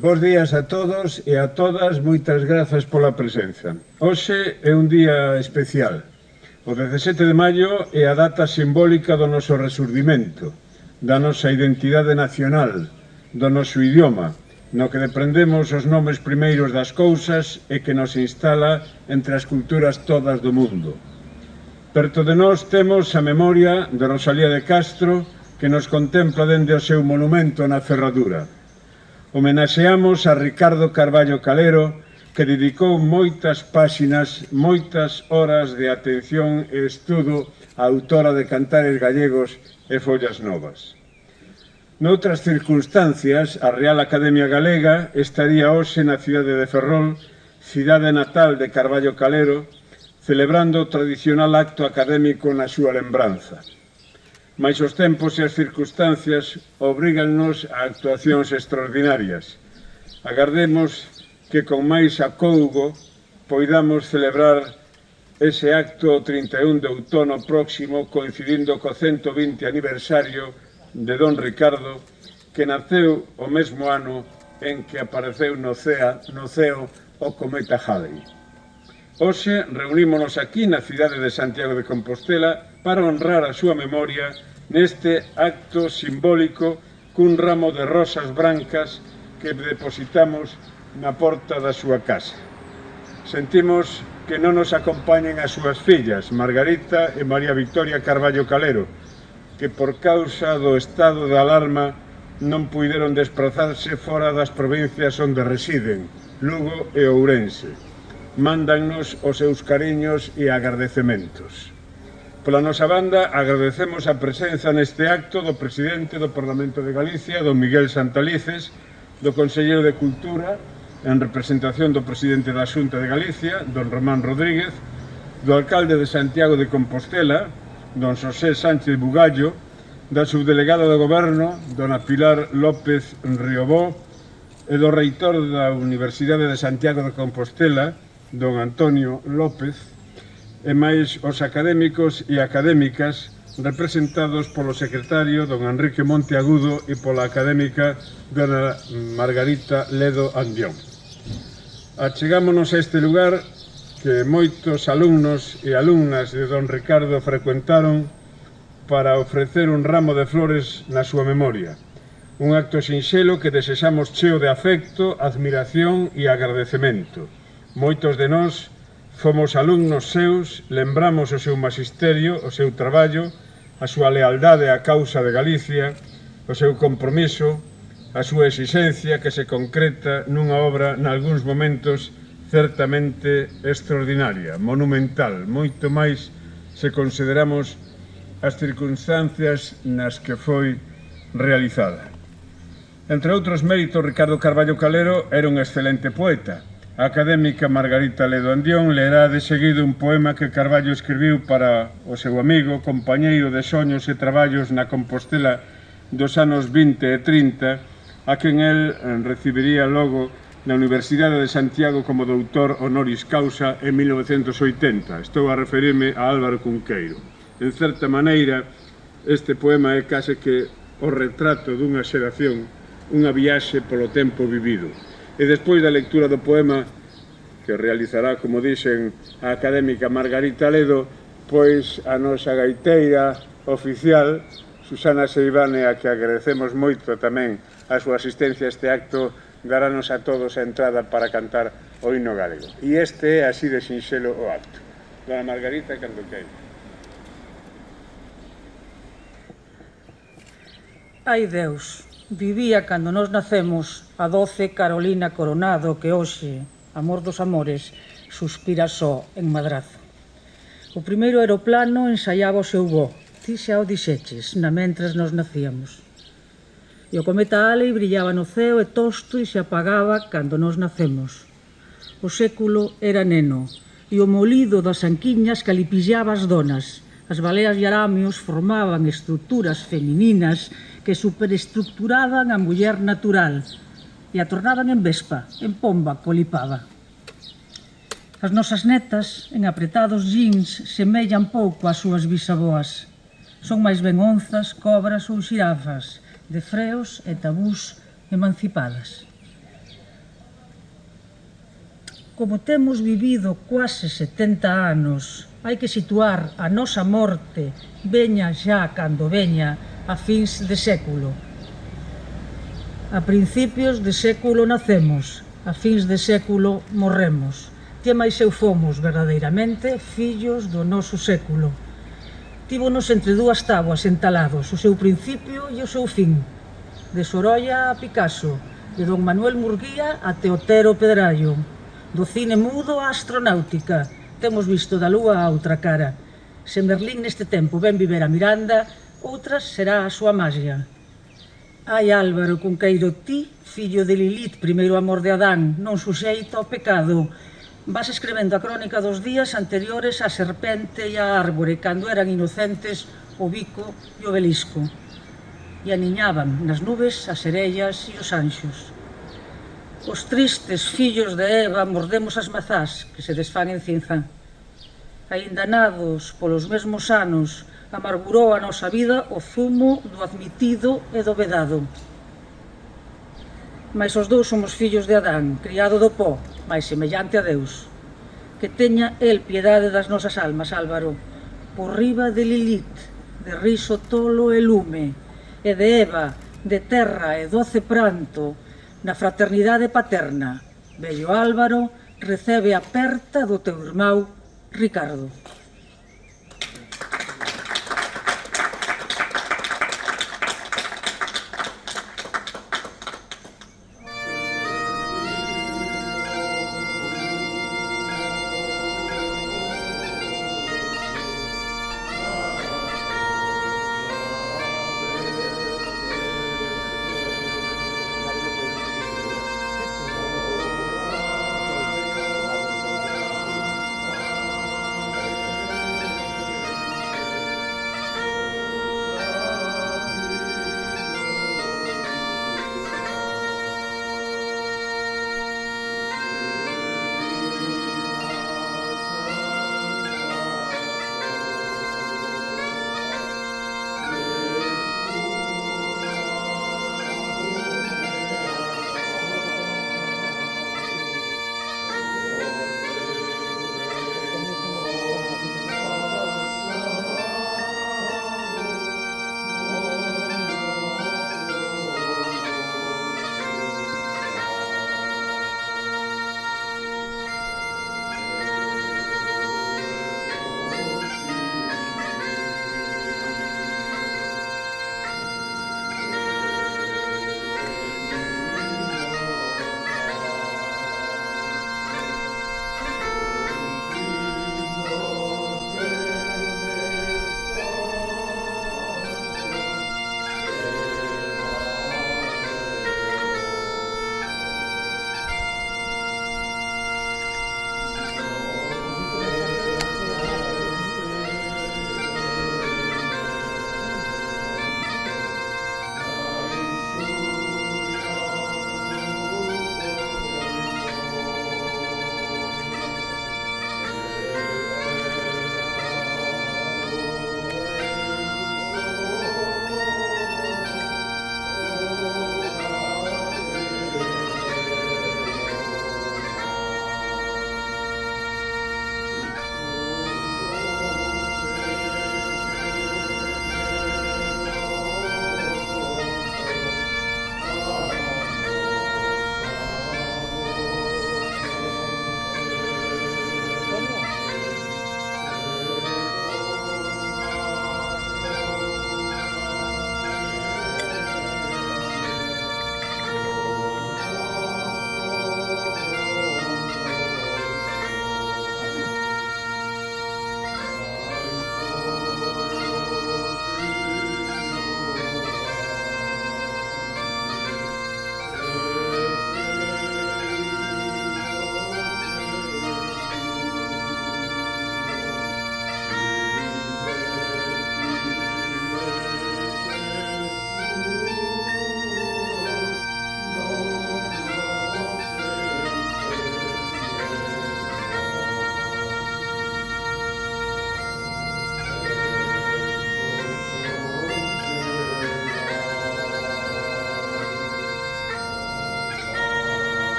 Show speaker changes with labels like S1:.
S1: Bos días a todos e a todas, moitas grazas pola presenza. Hoxe é un día especial. O 17 de maio é a data simbólica do noso resurdimento, da nosa identidade nacional, do noso idioma, no que deprendemos os nomes primeiros das cousas e que nos instala entre as culturas todas do mundo. Perto de nós temos a memoria de Rosalía de Castro, que nos contempla dende o seu monumento na Ferradura. Homenaxeamos a Ricardo Carballo Calero, que dedicou moitas páxinas, moitas horas de atención e estudo á autora de Cantares Gallegos e Follas Novas. Noutras circunstancias, a Real Academia Galega estaría hoxe na cidade de Ferrol, cidade natal de Carballo Calero, celebrando o tradicional acto académico na súa lembranza. Mais os tempos e as circunstancias obrígannos a actuacións extraordinarias. Agardemos que con máis acougo poidamos celebrar ese acto o 31 de outono próximo, coincidindo co 120 aniversario de Don Ricardo, que naceu o mesmo ano en que apareceu no ceo o cometa Halley. Hoxe reunímonos aquí na cidade de Santiago de Compostela para honrar a súa memoria neste acto simbólico cun ramo de rosas brancas que depositamos na porta da súa casa. Sentimos que non nos acompañen as súas fillas, Margarita e María Victoria Carballo Calero, que por causa do estado de alarma non puideron desplazarse fora das provincias onde residen, Lugo e Ourense. Mándannos os seus cariños e agradecementos. Pola nosa banda, agradecemos a presenza neste acto do presidente do Parlamento de Galicia, don Miguel Santalices, do Conselleiro de Cultura, en representación do presidente da Xunta de Galicia, don Román Rodríguez, do alcalde de Santiago de Compostela, don Xosé Sánchez Bugallo, da subdelegada do Goberno, dona Pilar López Riobó, e do reitor da Universidade de Santiago de Compostela, don Antonio López, e máis os académicos e académicas representados polo secretario don Enrique Monteagudo e pola académica dona Margarita Ledo Andión. Achegámonos a este lugar que moitos alumnos e alumnas de don Ricardo frecuentaron para ofrecer un ramo de flores na súa memoria. Un acto sinxelo que desexamos cheo de afecto, admiración e agradecemento. Moitos de nós fomos alumnos seus, lembramos o seu magisterio, o seu traballo, a súa lealdade á causa de Galicia, o seu compromiso, a súa exixencia que se concreta nunha obra nalgúns momentos certamente extraordinaria, monumental, moito máis se consideramos as circunstancias nas que foi realizada. Entre outros méritos, Ricardo Carballo Calero era un excelente poeta. A académica Margarita Ledo Andión lerá de seguido un poema que Carballo escribiu para o seu amigo, compañeiro de soños e traballos na Compostela dos anos 20 e 30, a quen el recibiría logo na Universidade de Santiago como doutor honoris causa en 1980. Estou a referirme a Álvaro Cunqueiro. En certa maneira, este poema é case que o retrato dunha xeración, unha viaxe polo tempo vivido. E despois da lectura do poema, que realizará, como dixen, a académica Margarita Ledo, pois a nosa gaiteira oficial, Susana Seivane, a que agradecemos moito tamén a súa asistencia a este acto, darános a todos a entrada para cantar o himno galego. E este é así de sinxelo o acto. Dona Margarita, cando queira.
S2: Ai Deus, vivía cando nos nacemos a doce Carolina Coronado que hoxe, amor dos amores, suspira só en Madrazo. O primeiro aeroplano ensaiaba o seu voo, ti xa o dixeches, na mentras nos nacíamos. E o cometa Halley brillaba no ceo e tosto e se apagaba cando nos nacemos. O século era neno, e o molido das anquiñas calipillaba as donas. As baleas e aramios formaban estruturas femininas que superestructuraban a muller natural e a tornaban en vespa, en pomba colipada. As nosas netas, en apretados jeans, semellan pouco ás súas bisaboas. Son máis ben onzas, cobras ou xirafas, de freos e tabús emancipadas. Como temos vivido quase 70 anos, hai que situar a nosa morte, veña xa cando veña, a fins de século. A principios de século nacemos, a fins de século morremos. Ti e máis eu fomos, verdadeiramente, fillos do noso século. Tívonos entre dúas táboas entalados, o seu principio e o seu fin. De Sorolla a Picasso, de don Manuel Murguía a Teotero Pedrallo, do cine mudo á astronáutica. Temos visto da lúa a outra cara. Se Merlín neste tempo ven viver a Miranda, outras será a súa magia. Ai, Álvaro Cunqueiro, ti, fillo de Lilith, primeiro amor de Adán, non suxeito ao pecado, vas escrevendo a crónica dos días anteriores á serpente e á árbore, cando eran inocentes o bico e o belisco. E aniñaban nas nubes as sereillas e os anxos. Os tristes fillos de Eva mordemos as mazás que se desfán en cinza. Aínda nados polos mesmos anos, amargurou a nosa vida o zumo do admitido e do vedado. Mais os dous somos fillos de Adán, criado do pó, máis semellante a Deus. Que teña el piedade das nosas almas, Álvaro, por riba de Lilith, de riso tolo e lume, e de Eva, de terra e doce pranto, na fraternidade paterna. Bello Álvaro, recebe a perta do teu irmão Ricardo.